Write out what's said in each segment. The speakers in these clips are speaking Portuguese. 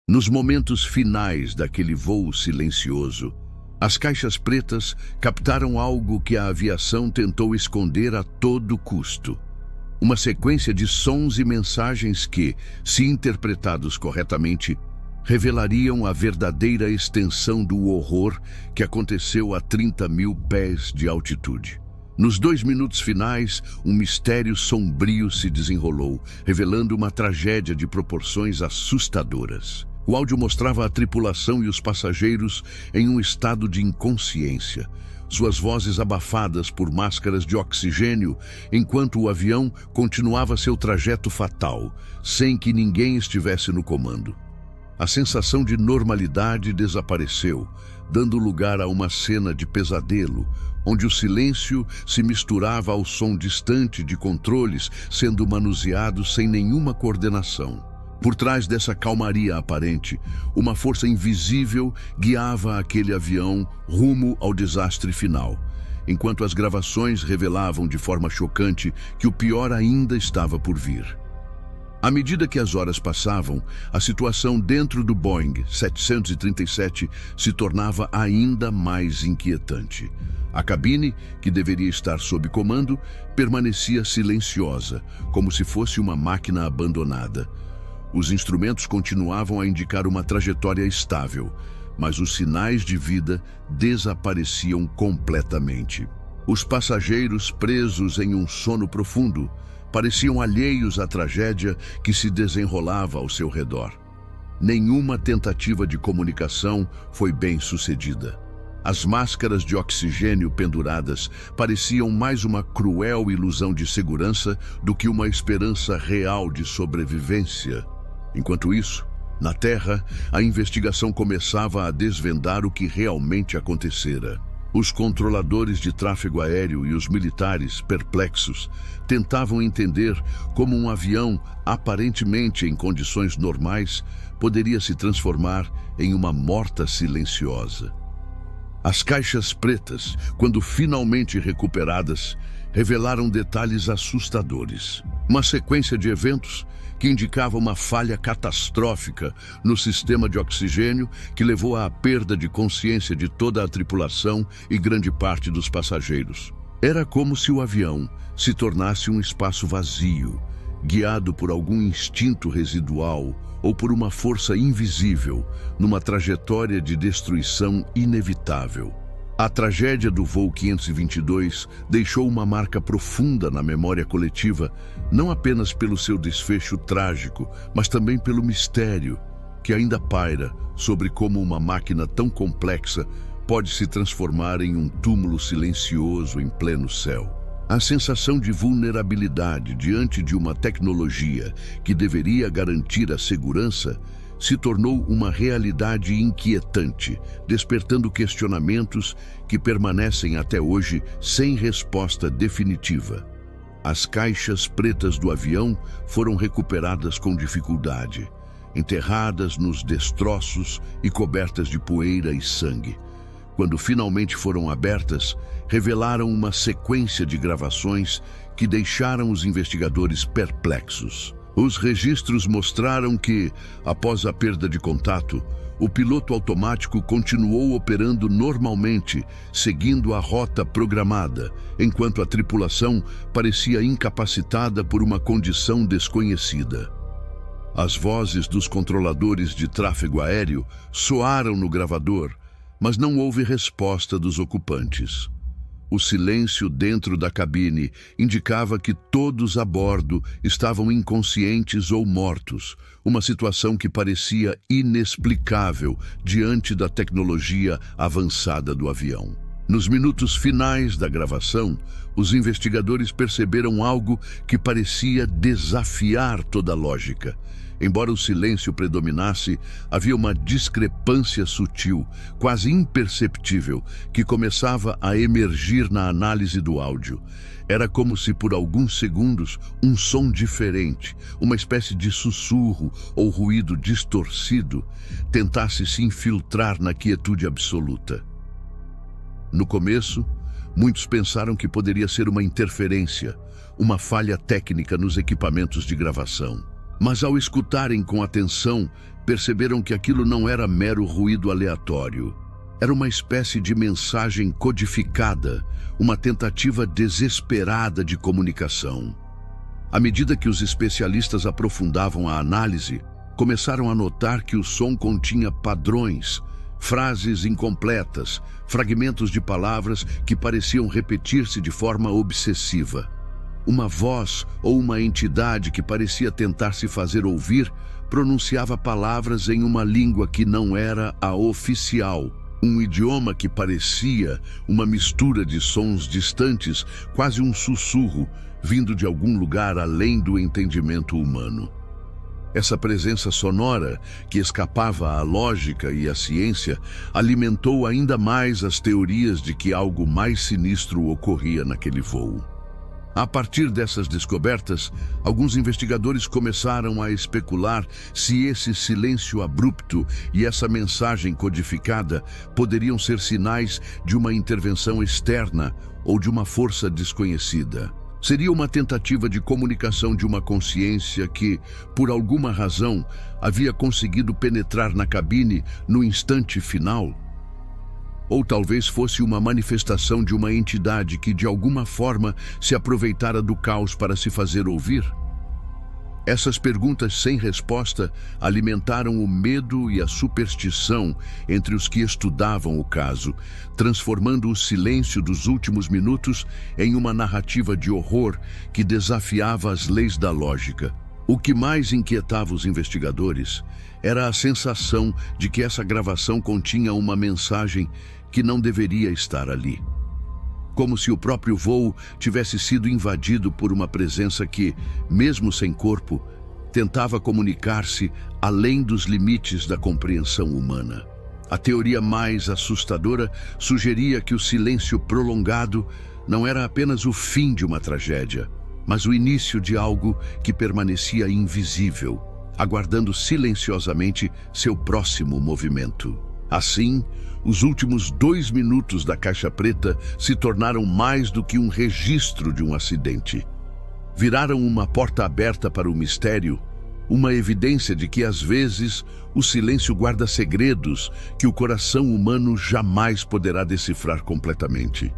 Nos momentos finais daquele voo silencioso, as caixas pretas captaram algo que a aviação tentou esconder a todo custo. Uma sequência de sons e mensagens que, se interpretados corretamente, revelariam a verdadeira extensão do horror que aconteceu a 30.000 pés de altitude. Nos 2 minutos finais, um mistério sombrio se desenrolou, revelando uma tragédia de proporções assustadoras. O áudio mostrava a tripulação e os passageiros em um estado de inconsciência, suas vozes abafadas por máscaras de oxigênio, enquanto o avião continuava seu trajeto fatal, sem que ninguém estivesse no comando. A sensação de normalidade desapareceu, dando lugar a uma cena de pesadelo, onde o silêncio se misturava ao som distante de controles sendo manuseados sem nenhuma coordenação. Por trás dessa calmaria aparente, uma força invisível guiava aquele avião rumo ao desastre final, enquanto as gravações revelavam de forma chocante que o pior ainda estava por vir. À medida que as horas passavam, a situação dentro do Boeing 737 se tornava ainda mais inquietante. A cabine, que deveria estar sob comando, permanecia silenciosa, como se fosse uma máquina abandonada. Os instrumentos continuavam a indicar uma trajetória estável, mas os sinais de vida desapareciam completamente. Os passageiros, presos em um sono profundo, pareciam alheios à tragédia que se desenrolava ao seu redor. Nenhuma tentativa de comunicação foi bem sucedida. As máscaras de oxigênio penduradas pareciam mais uma cruel ilusão de segurança do que uma esperança real de sobrevivência. Enquanto isso, na Terra, a investigação começava a desvendar o que realmente acontecera. Os controladores de tráfego aéreo e os militares, perplexos, tentavam entender como um avião, aparentemente em condições normais, poderia se transformar em uma morta silenciosa. As caixas pretas, quando finalmente recuperadas, revelaram detalhes assustadores. Uma sequência de eventos que indicava uma falha catastrófica no sistema de oxigênio que levou à perda de consciência de toda a tripulação e grande parte dos passageiros. Era como se o avião se tornasse um espaço vazio, guiado por algum instinto residual ou por uma força invisível, numa trajetória de destruição inevitável. A tragédia do voo 522 deixou uma marca profunda na memória coletiva, não apenas pelo seu desfecho trágico, mas também pelo mistério que ainda paira sobre como uma máquina tão complexa pode se transformar em um túmulo silencioso em pleno céu. A sensação de vulnerabilidade diante de uma tecnologia que deveria garantir a segurança se tornou uma realidade inquietante, despertando questionamentos que permanecem até hoje sem resposta definitiva. As caixas pretas do avião foram recuperadas com dificuldade, enterradas nos destroços e cobertas de poeira e sangue. Quando finalmente foram abertas, revelaram uma sequência de gravações que deixaram os investigadores perplexos. Os registros mostraram que, após a perda de contato, o piloto automático continuou operando normalmente, seguindo a rota programada, enquanto a tripulação parecia incapacitada por uma condição desconhecida. As vozes dos controladores de tráfego aéreo soaram no gravador, mas não houve resposta dos ocupantes. O silêncio dentro da cabine indicava que todos a bordo estavam inconscientes ou mortos, uma situação que parecia inexplicável diante da tecnologia avançada do avião. Nos minutos finais da gravação, os investigadores perceberam algo que parecia desafiar toda a lógica. Embora o silêncio predominasse, havia uma discrepância sutil, quase imperceptível, que começava a emergir na análise do áudio. Era como se por alguns segundos um som diferente, uma espécie de sussurro ou ruído distorcido, tentasse se infiltrar na quietude absoluta. No começo, muitos pensaram que poderia ser uma interferência, uma falha técnica nos equipamentos de gravação. Mas ao escutarem com atenção, perceberam que aquilo não era mero ruído aleatório. Era uma espécie de mensagem codificada, uma tentativa desesperada de comunicação. À medida que os especialistas aprofundavam a análise, começaram a notar que o som continha padrões, frases incompletas, fragmentos de palavras que pareciam repetir-se de forma obsessiva. Uma voz ou uma entidade que parecia tentar se fazer ouvir pronunciava palavras em uma língua que não era a oficial, um idioma que parecia uma mistura de sons distantes, quase um sussurro, vindo de algum lugar além do entendimento humano. Essa presença sonora, que escapava à lógica e à ciência, alimentou ainda mais as teorias de que algo mais sinistro ocorria naquele voo. A partir dessas descobertas, alguns investigadores começaram a especular se esse silêncio abrupto e essa mensagem codificada poderiam ser sinais de uma intervenção externa ou de uma força desconhecida. Seria uma tentativa de comunicação de uma consciência que, por alguma razão, havia conseguido penetrar na cabine no instante final? Ou talvez fosse uma manifestação de uma entidade que, de alguma forma, se aproveitara do caos para se fazer ouvir? Essas perguntas sem resposta alimentaram o medo e a superstição entre os que estudavam o caso, transformando o silêncio dos últimos minutos em uma narrativa de horror que desafiava as leis da lógica. O que mais inquietava os investigadores era a sensação de que essa gravação continha uma mensagem que não deveria estar ali. Como se o próprio voo tivesse sido invadido por uma presença que, mesmo sem corpo, tentava comunicar-se além dos limites da compreensão humana. A teoria mais assustadora sugeria que o silêncio prolongado não era apenas o fim de uma tragédia, mas o início de algo que permanecia invisível, aguardando silenciosamente seu próximo movimento. Assim, os últimos 2 minutos da Caixa Preta se tornaram mais do que um registro de um acidente. Viraram uma porta aberta para o mistério, uma evidência de que, às vezes, o silêncio guarda segredos que o coração humano jamais poderá decifrar completamente.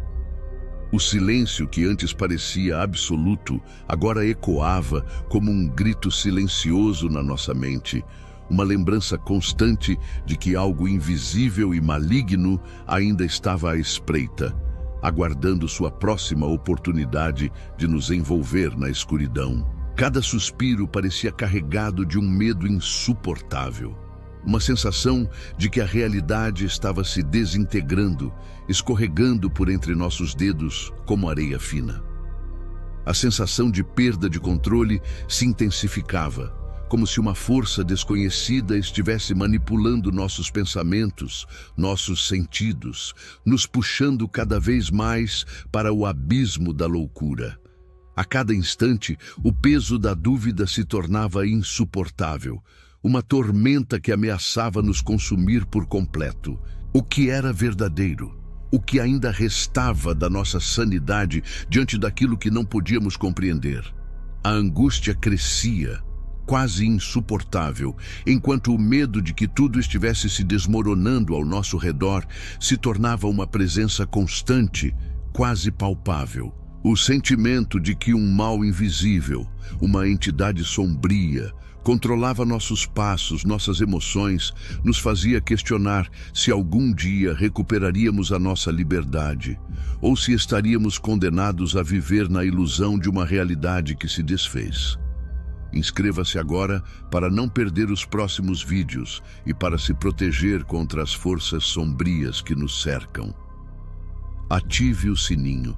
O silêncio que antes parecia absoluto, agora ecoava como um grito silencioso na nossa mente, uma lembrança constante de que algo invisível e maligno ainda estava à espreita, aguardando sua próxima oportunidade de nos envolver na escuridão. Cada suspiro parecia carregado de um medo insuportável, uma sensação de que a realidade estava se desintegrando, escorregando por entre nossos dedos como areia fina. A sensação de perda de controle se intensificava, como se uma força desconhecida estivesse manipulando nossos pensamentos, nossos sentidos, nos puxando cada vez mais para o abismo da loucura. A cada instante, o peso da dúvida se tornava insuportável, uma tormenta que ameaçava nos consumir por completo. O que era verdadeiro? O que ainda restava da nossa sanidade diante daquilo que não podíamos compreender? A angústia crescia, quase insuportável, enquanto o medo de que tudo estivesse se desmoronando ao nosso redor se tornava uma presença constante, quase palpável. O sentimento de que um mal invisível, uma entidade sombria, controlava nossos passos, nossas emoções, nos fazia questionar se algum dia recuperaríamos a nossa liberdade, ou se estaríamos condenados a viver na ilusão de uma realidade que se desfez. Inscreva-se agora para não perder os próximos vídeos e para se proteger contra as forças sombrias que nos cercam. Ative o sininho,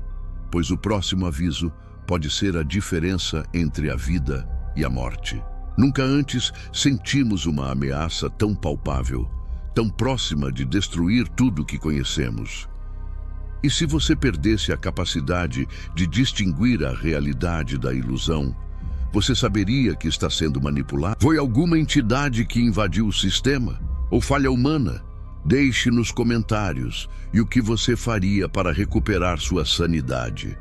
pois o próximo aviso pode ser a diferença entre a vida e a morte. Nunca antes sentimos uma ameaça tão palpável, tão próxima de destruir tudo que conhecemos. E se você perdesse a capacidade de distinguir a realidade da ilusão, você saberia que está sendo manipulado? Foi alguma entidade que invadiu o sistema? Ou falha humana? Deixe nos comentários e o que você faria para recuperar sua sanidade.